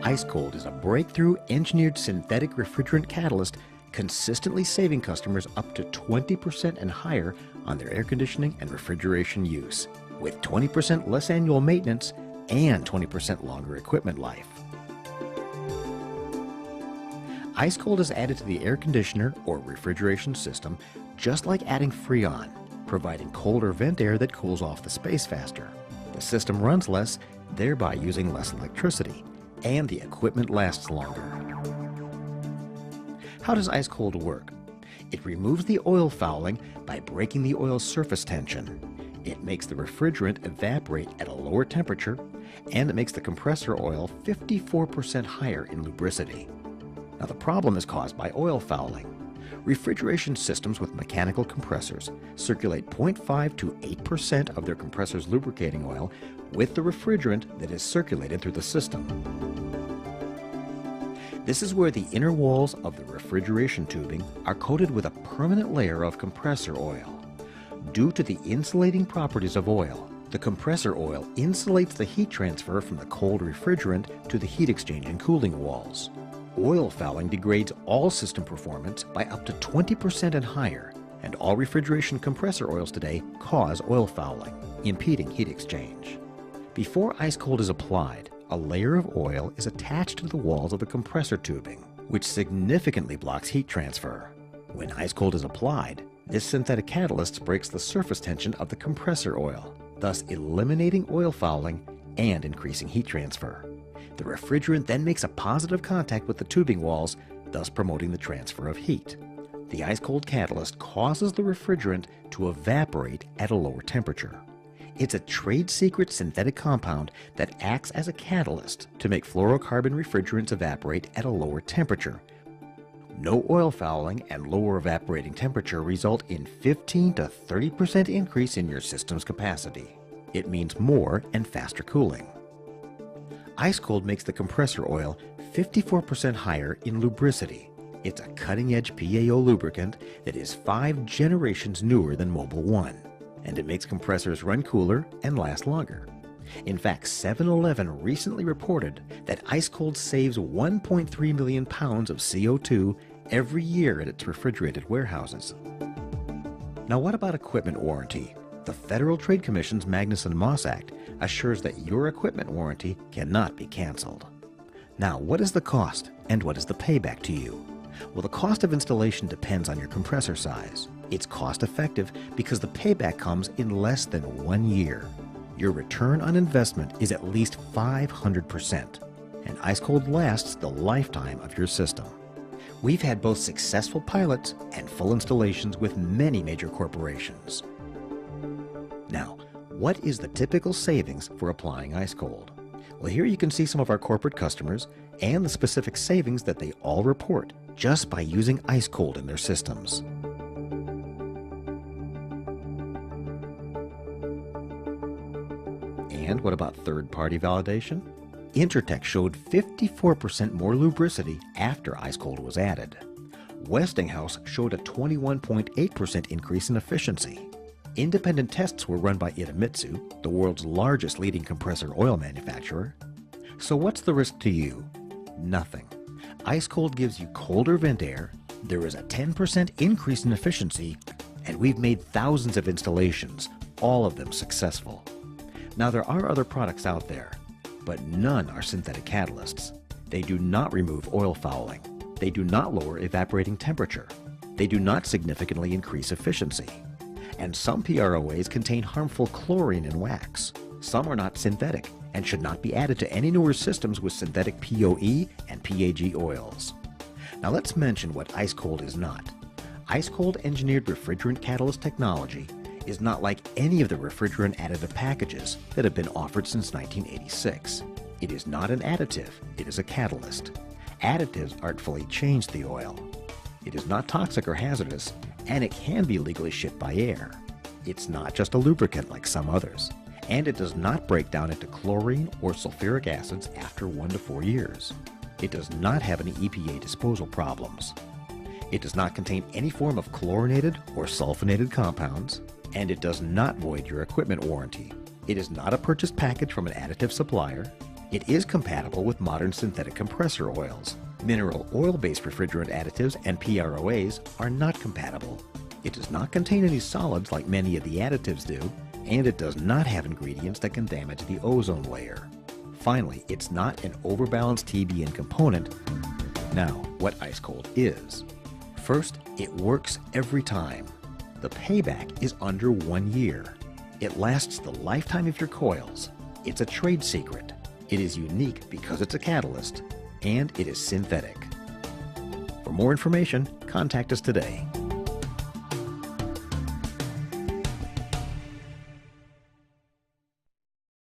IceCOLD is a breakthrough engineered synthetic refrigerant catalyst consistently saving customers up to 20% and higher on their air conditioning and refrigeration use, with 20% less annual maintenance and 20% longer equipment life. IceCOLD is added to the air conditioner or refrigeration system just like adding Freon, providing colder vent air that cools off the space faster. The system runs less, thereby using less electricity, and the equipment lasts longer. How does IceCOLD work? It removes the oil fouling by breaking the oil's surface tension. It makes the refrigerant evaporate at a lower temperature, and it makes the compressor oil 54% higher in lubricity. Now, the problem is caused by oil fouling. Refrigeration systems with mechanical compressors circulate 0.5 to 8% of their compressor's lubricating oil with the refrigerant that is circulated through the system. This is where the inner walls of the refrigeration tubing are coated with a permanent layer of compressor oil. Due to the insulating properties of oil, the compressor oil insulates the heat transfer from the cold refrigerant to the heat exchange and cooling walls. Oil fouling degrades all system performance by up to 20% and higher, and all refrigeration compressor oils today cause oil fouling, impeding heat exchange. Before IceCOLD is applied, a layer of oil is attached to the walls of the compressor tubing, which significantly blocks heat transfer. When IceCOLD is applied, this synthetic catalyst breaks the surface tension of the compressor oil, thus eliminating oil fouling and increasing heat transfer. The refrigerant then makes a positive contact with the tubing walls, thus promoting the transfer of heat. The IceCOLD catalyst causes the refrigerant to evaporate at a lower temperature. It's a trade secret synthetic compound that acts as a catalyst to make fluorocarbon refrigerants evaporate at a lower temperature. No oil fouling and lower evaporating temperature result in 15 to 30% increase in your system's capacity. It means more and faster cooling. IceCOLD makes the compressor oil 54% higher in lubricity. It's a cutting-edge PAO lubricant that is 5 generations newer than Mobil 1. And it makes compressors run cooler and last longer. In fact, 7-Eleven recently reported that IceCOLD saves 1.3 million pounds of CO2 every year at its refrigerated warehouses. Now, what about equipment warranty? The Federal Trade Commission's Magnuson-Moss Act assures that your equipment warranty cannot be canceled. Now, what is the cost and what is the payback to you? Well, the cost of installation depends on your compressor size. It's cost-effective because the payback comes in less than 1 year. Your return on investment is at least 500%, and IceCOLD lasts the lifetime of your system. We've had both successful pilots and full installations with many major corporations. Now, what is the typical savings for applying IceCOLD? Well, here you can see some of our corporate customers and the specific savings that they all report just by using IceCOLD in their systems. And what about third-party validation? Intertek showed 54% more lubricity after IceCOLD was added. Westinghouse showed a 21.8% increase in efficiency. Independent tests were run by Idemitsu, the world's largest leading compressor oil manufacturer. So what's the risk to you? Nothing. IceCOLD gives you colder vent air, there is a 10% increase in efficiency, and we've made thousands of installations, all of them successful. Now, there are other products out there, but none are synthetic catalysts. They do not remove oil fouling. They do not lower evaporating temperature. They do not significantly increase efficiency. And some PROAs contain harmful chlorine and wax. Some are not synthetic and should not be added to any newer systems with synthetic POE and PAG oils. Now let's mention what IceCOLD is not. IceCOLD engineered refrigerant catalyst technology is not like any of the refrigerant additive packages that have been offered since 1986. It is not an additive, it is a catalyst. Additives artfully change the oil. It is not toxic or hazardous, and it can be legally shipped by air. It's not just a lubricant like some others, and it does not break down into chlorine or sulfuric acids after 1 to 4 years. It does not have any EPA disposal problems. It does not contain any form of chlorinated or sulfonated compounds, and it does not void your equipment warranty. It is not a purchased package from an additive supplier. It is compatible with modern synthetic compressor oils. Mineral oil-based refrigerant additives and PROAs are not compatible. It does not contain any solids like many of the additives do, and it does not have ingredients that can damage the ozone layer. Finally, it's not an overbalanced TBN component. Now, what IceCOLD is. First, it works every time. The payback is under 1 year. It lasts the lifetime of your coils. It's a trade secret. It is unique because it's a catalyst, and it is synthetic. For more information, contact us today.